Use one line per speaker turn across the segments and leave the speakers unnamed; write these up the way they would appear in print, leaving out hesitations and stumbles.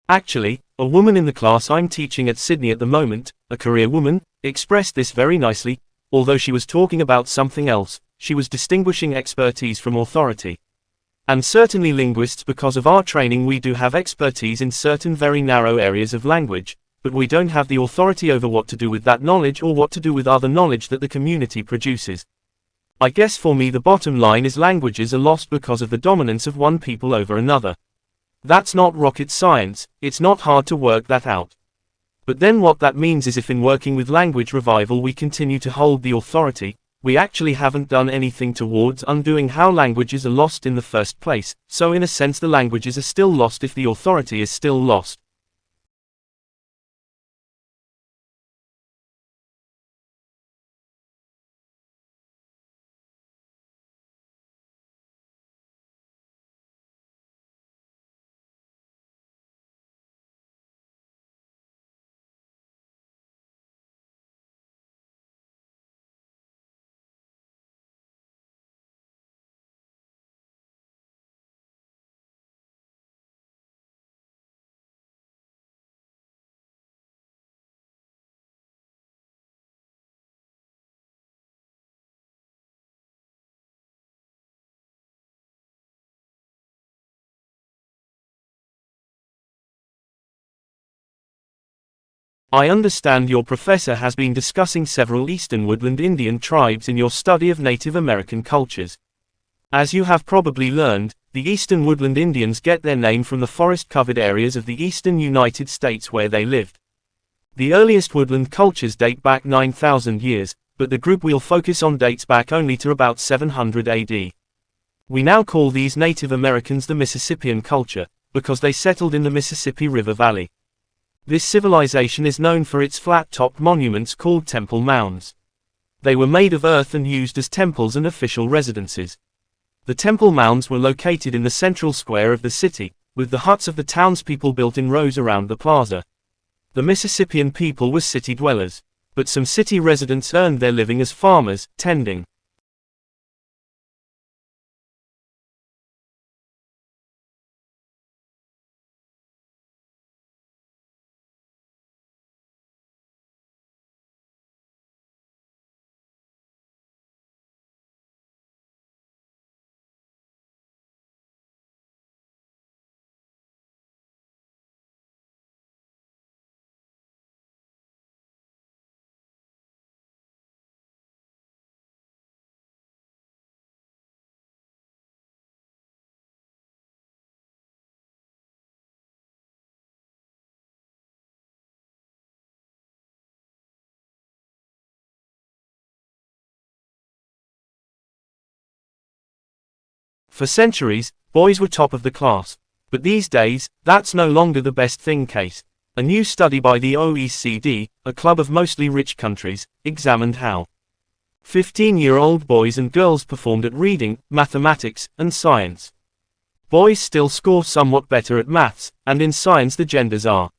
Actually, a woman in the class I'm teaching at Sydney at the moment, a career woman, expressed this very nicely. Although she was talking about something else, she was distinguishing expertise from authority. And certainly linguists, because of our training, we do have expertise in certain very narrow areas of language, but we don't have the authority over what to do with that knowledge or what to do with other knowledge that the community produces. I guess for me the bottom line is languages are lost because of the dominance of one people over another. That's not rocket science, it's not hard to work that out. But then what that means is if in working with language revival we continue to hold the authority, we actually haven't done anything towards undoing how languages are lost in the first place, so in a sense the languages are still lost if the authority is still lost. I understand your professor has been discussing several eastern woodland Indian tribes in your study of Native American cultures. As you have probably learned, the eastern woodland Indians get their name from the forest-covered areas of the eastern United States where they lived. The earliest woodland cultures date back 9,000 years, but the group we'll focus on dates back only to about 700 AD. We now call these Native Americans the Mississippian culture, because they settled in the Mississippi River Valley. This civilization is known for its flat-topped monuments called temple mounds. They were made of earth and used as temples and official residences. The temple mounds were located in the central square of the city, with the huts of the townspeople built in rows around the plaza. The Mississippian people were city dwellers, but some city residents earned their living as farmers, tending For centuries, boys were top of the class. But these days, that's no longer the best thing case. A new study by the OECD, a club of mostly rich countries, examined how 15-year-old boys and girls performed at reading, mathematics, and science. Boys still score somewhat better at maths, and in science the genders are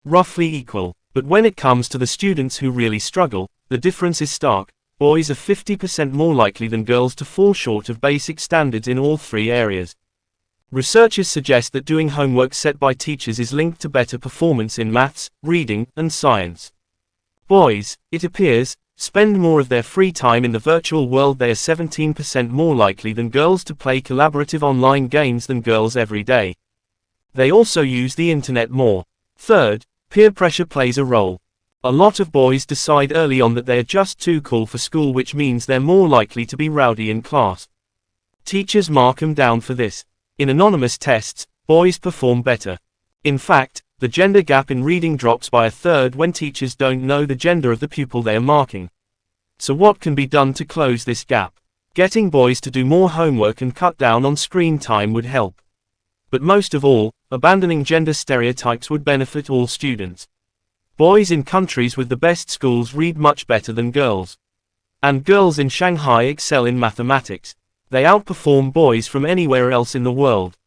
roughly equal. But when it comes to the students who really struggle, the difference is stark. Boys are 50% more likely than girls to fall short of basic standards in all three areas. Researchers suggest that doing homework set by teachers is linked to better performance in maths, reading, and science. Boys, it appears, spend more of their free time in the virtual world. They are 17% more likely than girls to play collaborative online games than girls every day. They also use the internet more. Third, peer pressure plays a role. A lot of boys decide early on that they are just too cool for school, which means they're more likely to be rowdy in class. Teachers mark them down for this. In anonymous tests, boys perform better. In fact, the gender gap in reading drops by a third when teachers don't know the gender of the pupil they are marking. So what can be done to close this gap? Getting boys to do more homework and cut down on screen time would help. But most of all, abandoning gender stereotypes would benefit all students. Boys in countries with the best schools read much better than girls. And girls in Shanghai excel in mathematics. They outperform boys from anywhere else in the world.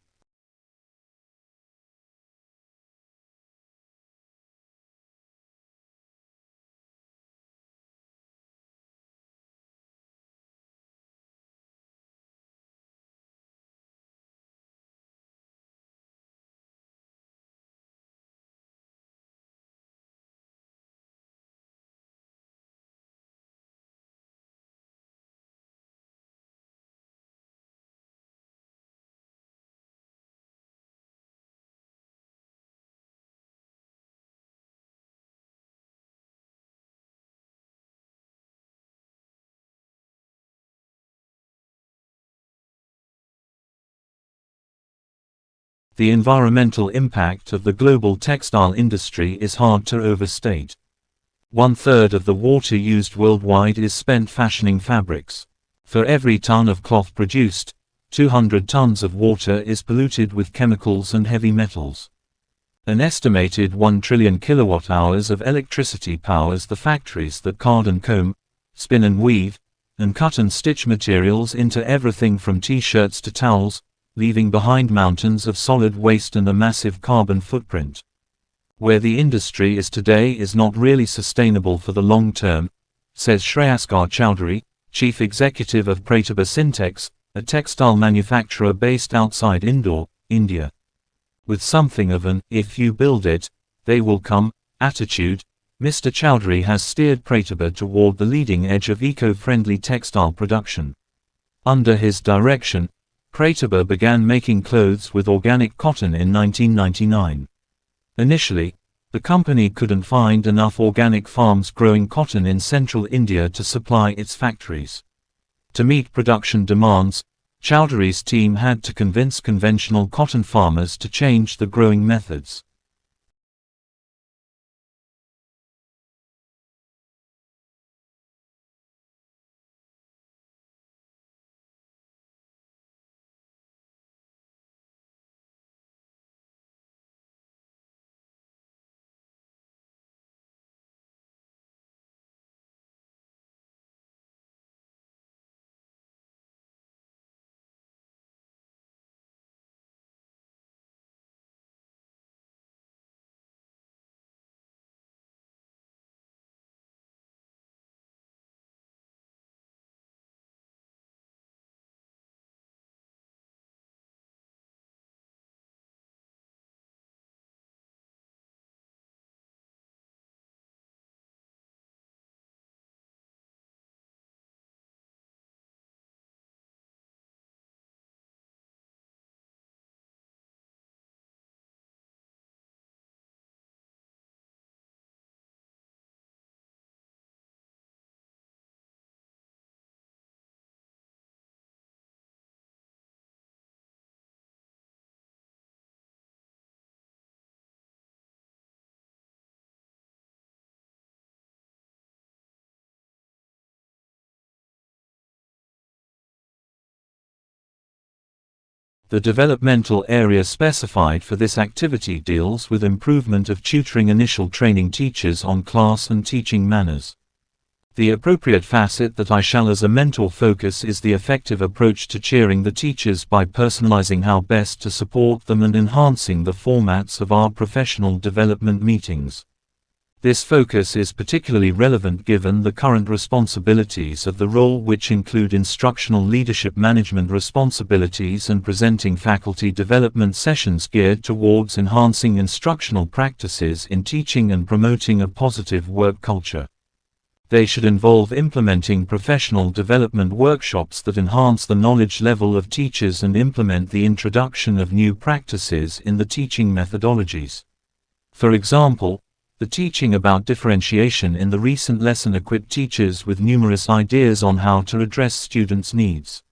The environmental impact of the global textile industry is hard to overstate. 1/3 of the water used worldwide is spent fashioning fabrics. For every ton of cloth produced, 200 tons of water is polluted with chemicals and heavy metals. An estimated 1 trillion kilowatt-hours of electricity powers the factories that card and comb, spin and weave, and cut and stitch materials into everything from t-shirts to towels, leaving behind mountains of solid waste and a massive carbon footprint. Where the industry is today is not really sustainable for the long term, says Shreyaskar Chowdhury, chief executive of Pratibha Syntex, a textile manufacturer based outside Indore, India. With something of an "if you build it, they will come" attitude, Mr. Chowdhury has steered Pratibha toward the leading edge of eco-friendly textile production. Under his direction, Pratibha began making clothes with organic cotton in 1999. Initially, the company couldn't find enough organic farms growing cotton in central India to supply its factories. To meet production demands, Chowdhury's team had to convince conventional cotton farmers to change the growing methods. The developmental area specified for this activity deals with improvement of tutoring initial training teachers on class and teaching manners. The appropriate facet that I shall as a mentor focus is the effective approach to cheering the teachers by personalizing how best to support them and enhancing the formats of our professional development meetings. This focus is particularly relevant given the current responsibilities of the role, which include instructional leadership management responsibilities and presenting faculty development sessions geared towards enhancing instructional practices in teaching and promoting a positive work culture. They should involve implementing professional development workshops that enhance the knowledge level of teachers and implement the introduction of new practices in the teaching methodologies. For example, the teaching about differentiation in the recent lesson equipped teachers with numerous ideas on how to address students' needs.